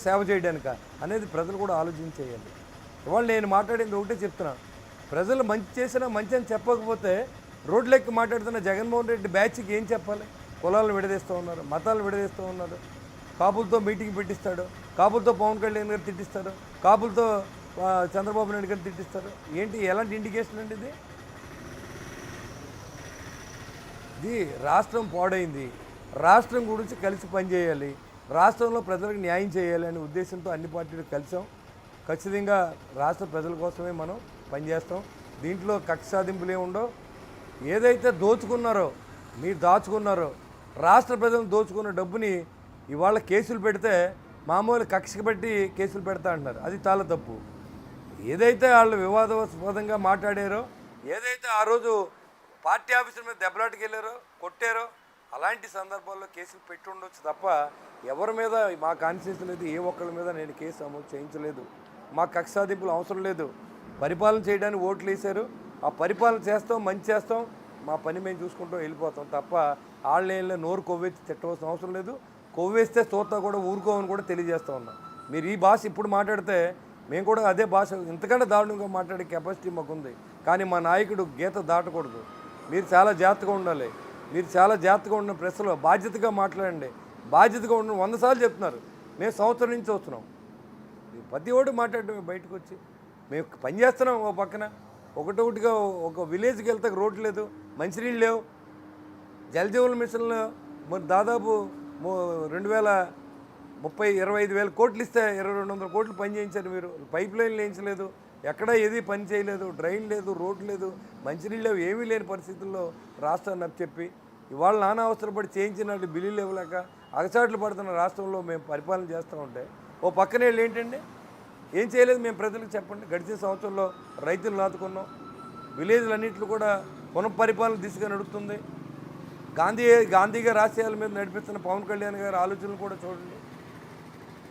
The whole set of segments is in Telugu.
సేవ చేయడానిక అనేది ప్రజలు కూడా ఆలోచించేయాలి. ఇవాళ నేను మాట్లాడింది ఒకటే చెప్తున్నాను. ప్రజలు మంచి చేసినా మంచి అని చెప్పకపోతే రోడ్లెక్కి మాట్లాడుతున్న జగన్మోహన్ రెడ్డి బ్యాచ్కి ఏం చెప్పాలి? కులాలను విడదీస్తూ ఉన్నారు, మతాలను విడదీస్తూ ఉన్నారు, కాపులతో మీటింగ్ పెట్టిస్తాడు, కాపులతో పవన్ కళ్యాణ్ గారు తిట్టిస్తారు, కాపులతో చంద్రబాబు నాయుడు గారు తిట్టిస్తారు. ఏంటి, ఎలాంటి ఇండికేషన్ అండి ఇది? ఇది రాష్ట్రం పాడైంది, రాష్ట్రం గురించి కలిసి పనిచేయాలి, రాష్ట్రంలో ప్రజలకు న్యాయం చేయాలి అనే ఉద్దేశంతో అన్ని పార్టీలు కలిసాం. ఖచ్చితంగా రాష్ట్ర ప్రజల కోసమే మనం పనిచేస్తాం. దీంట్లో కక్ష సాధింపులు ఏముండో. ఏదైతే దోచుకున్నారో, మీరు దాచుకున్నారో, రాష్ట్ర ప్రజలను దోచుకున్న డబ్బుని ఇవాళ కేసులు పెడితే మామూలు కక్షకి పెట్టి కేసులు పెడతా అంటున్నారు. అది చాలా తప్పు. ఏదైతే వాళ్ళు వివాదాస్పదంగా మాట్లాడారో, ఏదైతే ఆ రోజు పార్టీ ఆఫీసుల మీద దెబ్బలాటకి వెళ్ళారో, కొట్టారో, అలాంటి సందర్భాల్లో కేసులు పెట్టి ఉండొచ్చు తప్ప ఎవరి మీద మా కాన్షియన్స్ లేదు. ఏ ఒక్కరి మీద నేను కేసు అమలు చేయించలేదు. మా కక్ష సాధింపులు అవసరం లేదు. పరిపాలన చేయడానికి ఓట్లు వేశారు, ఆ పరిపాలన చేస్తాం, మంచి చేస్తాం, మా పని మేము చూసుకుంటాం, వెళ్ళిపోతాం తప్ప వాళ్ళ నోరు కొవ్వెత్తి తిట్టవలసిన అవసరం లేదు. కొవ్వేస్తే చూస్తా కూడా ఊరుకోమని కూడా తెలియజేస్తూ ఉన్నాం. మీరు ఈ భాష ఇప్పుడు మాట్లాడితే మేము కూడా అదే భాష ఇంతకంటే దారుణంగా మాట్లాడే కెపాసిటీ మాకుంది. కానీ మా నాయకుడు గీత దాటకూడదు. మీరు చాలా జాగ్రత్తగా ఉండాలి. మీరు చాలా జాగ్రత్తగా ఉన్న ప్రెస్లో బాధ్యతగా మాట్లాడండి. బాధ్యతగా ఉన్న 100 సార్లు చెప్తున్నారు. మేము సంవత్సరం నుంచి వస్తున్నాం. ప్రతి ఒక్కటి మాట్లాడటం బయటకు వచ్చి మేము పనిచేస్తున్నాం. ఓ పక్కన ఒకటొకటిగా ఒక విలేజ్కి వెళ్తే రోడ్లు లేదు, మంచినీళ్ళు లేవు. జలజీవన మిషన్లో మరి దాదాపు 25,000 కోట్లు ఇస్తే 2,200 కోట్లు పని చేయించారు. మీరు పైప్ లైన్లు వేయించలేదు, ఎక్కడా ఏది పని చేయలేదు, డ్రైన్ లేదు, రోడ్లు లేదు, మంచినీళ్ళు లేవు, ఏమీ లేని పరిస్థితుల్లో రాష్ట్రాన్ని అప్పచెప్పి ఇవాళ నానా అవసరపడి చేయించినట్టు బిల్లులు ఇవ్వలేక అగచాట్లు పడుతున్న రాష్ట్రంలో మేము పరిపాలన చేస్తూ ఉంటే ఓ పక్కనే ఏంటండి, ఏం చేయలేదు మేము ప్రజలకు చెప్పండి. గడిచిన సంవత్సరంలో రైతులు నాటుకున్నాం, విలేజ్లన్నింటిలో కూడా పునఃపరిపాలన దిశగా నడుస్తుంది. గాంధీ గారి ఆశయాల మీద నడిపిస్తున్న పవన్ కళ్యాణ్ గారి ఆలోచనలు కూడా చూడండి.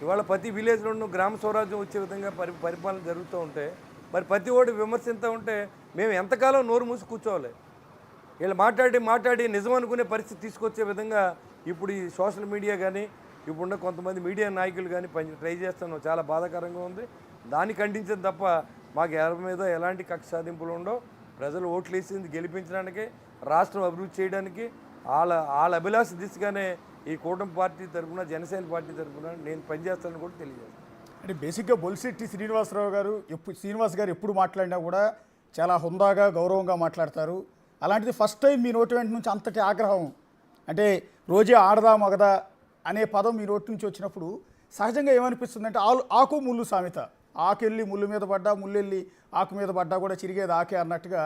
ఇవాళ ప్రతి విలేజ్లోనూ గ్రామ స్వరాజ్యం వచ్చే విధంగా పరిపాలన జరుగుతూ ఉంటే మరి ప్రతి ఓడి విమర్శిస్తూ ఉంటే మేము ఎంతకాలం నోరు మూసి కూర్చోవాలి? వీళ్ళు మాట్లాడి నిజం అనుకునే పరిస్థితి తీసుకొచ్చే విధంగా ఇప్పుడు ఈ సోషల్ మీడియా కానీ ఇప్పుడున్న కొంతమంది మీడియా నాయకులు కానీ ట్రై చేస్తున్నాం. చాలా బాధాకరంగా ఉంది. దాన్ని ఖండించడం తప్ప మాకు ఎవరి మీద ఎలాంటి కక్ష సాధింపులు ఉండవు. ప్రజలు ఓట్లు వేసింది గెలిపించడానికి, రాష్ట్రం అభివృద్ధి చేయడానికి, వాళ్ళ అభిలాష దిశగానే ఈ కూటమి పార్టీ తరఫున, జనసేన పార్టీ తరఫున నేను పనిచేస్తానని కూడా తెలియజేస్తాను. అంటే బేసిక్గా బొలిశెట్టి శ్రీనివాస్ గారు ఎప్పుడు మాట్లాడినా కూడా చాలా హుందాగా, గౌరవంగా మాట్లాడతారు. అలాంటిది ఫస్ట్ టైం మీ నోటి వెంట నుంచి అంతటి ఆగ్రహం, అంటే రోజే ఆడదా మగదా అనే పదం మీ నోటి నుంచి వచ్చినప్పుడు సహజంగా ఏమనిపిస్తుంది అంటే ఆకు ముళ్ళు సామెత, ఆకెళ్ళి ముళ్ళు మీద పడ్డా, ముళ్ళెళ్ళి ఆకు మీద పడ్డా కూడా చిరిగేది ఆకే అన్నట్టుగా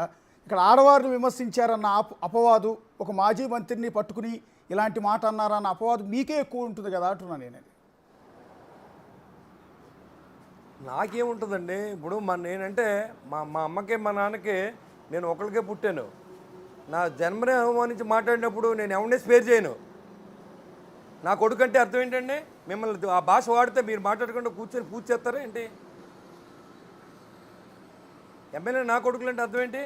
ఇక్కడ ఆడవారిని విమర్శించారన్న అపవాదు, ఒక మాజీ మంత్రిని పట్టుకుని ఇలాంటి మాట అన్నారన్న అపవాదు మీకే ఎక్కువ ఉంటుంది కదా అంటున్నాను నేను. నాకేముంటుందండి, ఇప్పుడు నేనంటే మా అమ్మకి మా నాన్నకి నేను ఒకరికే పుట్టాను. నా జన్మనే అవమానించి మాట్లాడినప్పుడు నేను ఎవరినే స్పేర్ చేయను. నా కొడుకు అంటే అర్థం ఏంటండి? మిమ్మల్ని ఆ భాష వాడితే మీరు మాట్లాడకుండా కూర్చొని పూజ చేస్తారా ఏంటి? ఎమ్మెల్యే నా కొడుకులు అంటే అర్థం ఏంటి?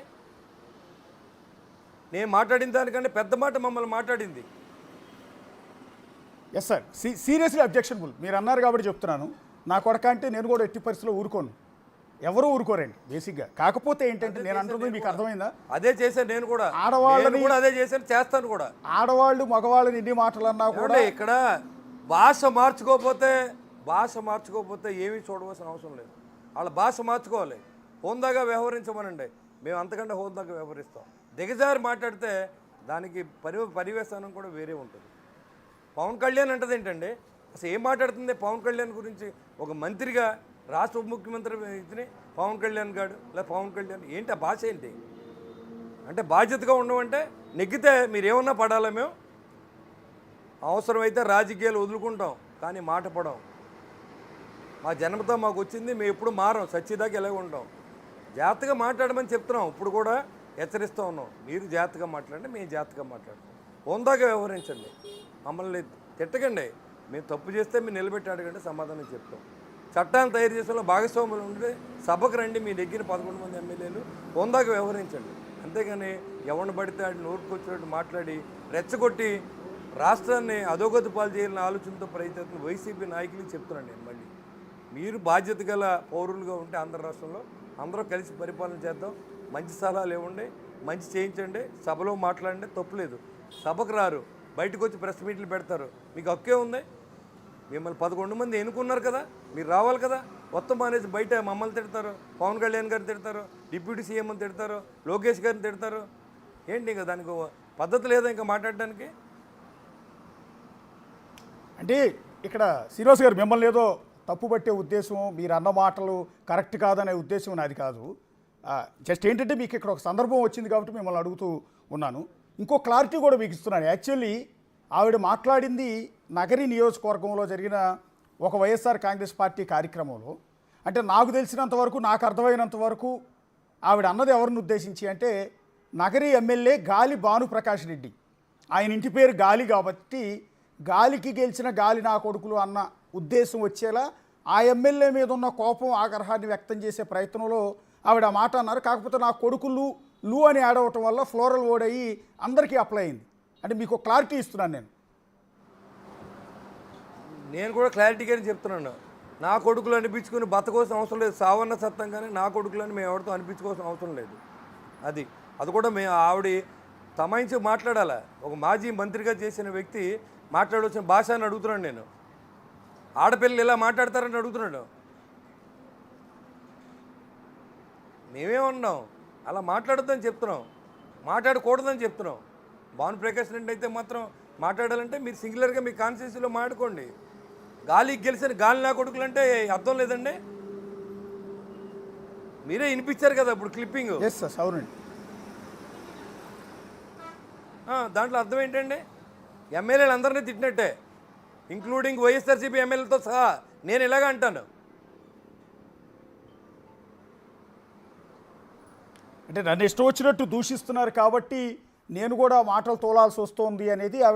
నేను మాట్లాడిన దానికంటే పెద్ద మాట మమ్మల్ని మాట్లాడింది. Yes sir, seriously objectionable. మీరు అన్నారు కాబట్టి చెప్తున్నాను. నా కొడక అంటే నేను కూడా ఎట్టి పరిస్థితిలో ఊరుకోను, ఎవరు ఊరుకోరండి బేసిక్గా. కాకపోతే ఏంటంటే నేను అంటున్నది మీకు అర్థమైందా? అదే చేశాను నేను కూడా, ఆడవాళ్ళని కూడా అదే చేశాను, చేస్తాను కూడా. ఆడవాళ్ళు మగవాళ్ళని ఎన్ని మాటలు అన్నా కూడా ఇక్కడ భాష మార్చుకోకపోతే ఏమీ చూడవలసిన అవసరం లేదు. వాళ్ళ భాష మార్చుకోవాలి, హోందాగా వ్యవహరించమనండి. మేము అంతకంటే హోందాగా వ్యవహరిస్తాం. దిగజారి మాట్లాడితే దానికి పరివేశానం కూడా వేరే ఉంటుంది. పవన్ కళ్యాణ్ అంటది ఏంటండి? అసలు ఏం మాట్లాడుతుంది పవన్ కళ్యాణ్ గురించి? ఒక మంత్రిగా, రాష్ట్ర ఉప ముఖ్యమంత్రి ఇతని పవన్ కళ్యాణ్ గారు లేదా పవన్ కళ్యాణ్ ఏంటి ఆ భాష ఏంటి? అంటే బాధ్యతగా ఉండమంటే నెగ్గితే మీరేమన్నా పడాలా? మేము అవసరమైతే రాజకీయాలు వదులుకుంటాం, కానీ మాట పడం. మా జన్మతో మాకు వచ్చింది, మేము ఎప్పుడు మారం, సచ్చిదాకా ఎలాగ ఉంటాం. జాగ్రత్తగా మాట్లాడమని చెప్తున్నాం, ఇప్పుడు కూడా హెచ్చరిస్తూ ఉన్నాం. మీరు జాగ్రత్తగా మాట్లాడండి, మేము జాగ్రత్తగా మాట్లాడతాం. హోందాగా వ్యవహరించండి, మమ్మల్ని తిట్టకండి. మేము తప్పు చేస్తే మీరు నిలబెట్టి అడగండి, సమాధానం చెప్తాం. చట్టాన్ని తయారు చేసేలో భాగస్వాములు ఉంటే సభకు రండి, మీ దగ్గర 11 మంది ఎమ్మెల్యేలు, హోందాగా వ్యవహరించండి. అంతేగాని ఎవరిని పడితే ఆడి నోరుకొచ్చినట్టు మాట్లాడి రెచ్చగొట్టి రాష్ట్రాన్ని అధోగతి పాలు చేయాలనే ఆలోచనతో ప్రయత్నం వైసీపీ నాయకులకు చెప్తున్నాను నేను మళ్ళీ. మీరు బాధ్యత గల పౌరులుగా ఉంటే ఆంధ్ర రాష్ట్రంలో అందరూ కలిసి పరిపాలన చేద్దాం. మంచి సలహాలు ఇవ్వండి, మంచి చేయించండి, సభలో మాట్లాడండి, తప్పులేదు. సభకు రారు, బయటకు వచ్చి ప్రెస్ మీట్లు పెడతారు. మీకు హక్కే ఉంది. మిమ్మల్ని 11 మంది ఎన్నుకున్నారు కదా, మీరు రావాలి కదా. మొత్తం మానేసి బయట మమ్మల్ని తిడతారు, పవన్ కళ్యాణ్ గారిని తిడతారు, డిప్యూటీ సీఎం అని తిడతారు, లోకేష్ గారిని తిడతారు. ఏంటి ఇంకా దానికి పద్ధతి లేదా ఇంకా మాట్లాడడానికి? అంటే ఇక్కడ శ్రీనివాస్ గారు మిమ్మల్ని ఏదో తప్పుపట్టే ఉద్దేశం, మీరు అన్న మాటలు కరెక్ట్ కాదనే ఉద్దేశం నాది కాదు. జస్ట్ ఏంటంటే మీకు ఇక్కడ ఒక సందర్భం వచ్చింది కాబట్టి మిమ్మల్ని అడుగుతూ ఉన్నాను. ఇంకో క్లారిటీ కూడా మీకు ఇస్తున్నాను. యాక్చువల్లీ ఆవిడ మాట్లాడింది నగరి నియోజకవర్గంలో జరిగిన ఒక వైఎస్ఆర్ కాంగ్రెస్ పార్టీ కార్యక్రమంలో. అంటే నాకు తెలిసినంత వరకు, నాకు అర్థమైనంత వరకు ఆవిడ అన్నది ఎవరిని ఉద్దేశించి అంటే నగరి ఎమ్మెల్యే గాలి భానుప్రకాష్ రెడ్డి. ఆయన ఇంటి పేరు గాలి కాబట్టి గాలికి గెలిచిన గాలి నా కొడుకులు అన్న ఉద్దేశం వచ్చేలా ఆ ఎమ్మెల్యే మీద ఉన్న కోపం, ఆగ్రహాన్ని వ్యక్తం చేసే ప్రయత్నంలో ఆవిడ ఆ మాట అన్నారు. కాకపోతే నా కొడుకులు లు అని యాడ్ అవటం వల్ల ఫ్లోరల్ వర్డ్ అయ్యి అందరికీ అప్లై అయింది. అంటే మీకు క్లారిటీ ఇస్తున్నాను నేను కూడా క్లారిటీగానే చెప్తున్నాను. నా కొడుకులు అనిపించుకుని బతకోవాల్సిన అవసరం లేదు. సావన్న సత్తం కానీ నా కొడుకులని మేము ఎవరితో అనిపించుకోవాల్సిన అవసరం లేదు. అది కూడా మేము ఆవిడ తమాయించి మాట్లాడాలా. ఒక మాజీ మంత్రిగా చేసిన వ్యక్తి మాట్లాడవలసిన భాష అని అడుగుతున్నాను నేను. ఆడపిల్లలు ఇలా మాట్లాడతారని అడుగుతున్నాడు. మేమేమన్నాం? అలా మాట్లాడొద్దని చెప్తున్నాం, మాట్లాడకూడదని చెప్తున్నాం. భానుప్రకాష్ రెడ్డి అయితే మాత్రం మాట్లాడాలంటే మీరు సింగులర్గా మీ కాన్స్టిట్యూన్సీలో మాట్లాడుకోండి. గాలికి గెలిచిన గాలి నా కొడుకులు అంటే అర్థం లేదండి. మీరే వినిపించారు కదా ఇప్పుడు క్లిప్పింగ్. ఎస్ సార్, అవునండి. దాంట్లో అర్థం ఏంటండి? ఎమ్మెల్యేలు అందరినీ తిట్టినట్టే, ఇంక్లూడింగ్ వైఎస్ఆర్సీపీ ఎమ్మెల్యేలతో సహా. నేను ఇలాగ అంటాను. అంటే నన్ను ఇష్టం వచ్చినట్టు దూషిస్తున్నారు కాబట్టి నేను కూడా మాటలు తోలాల్సి వస్తోంది అనేది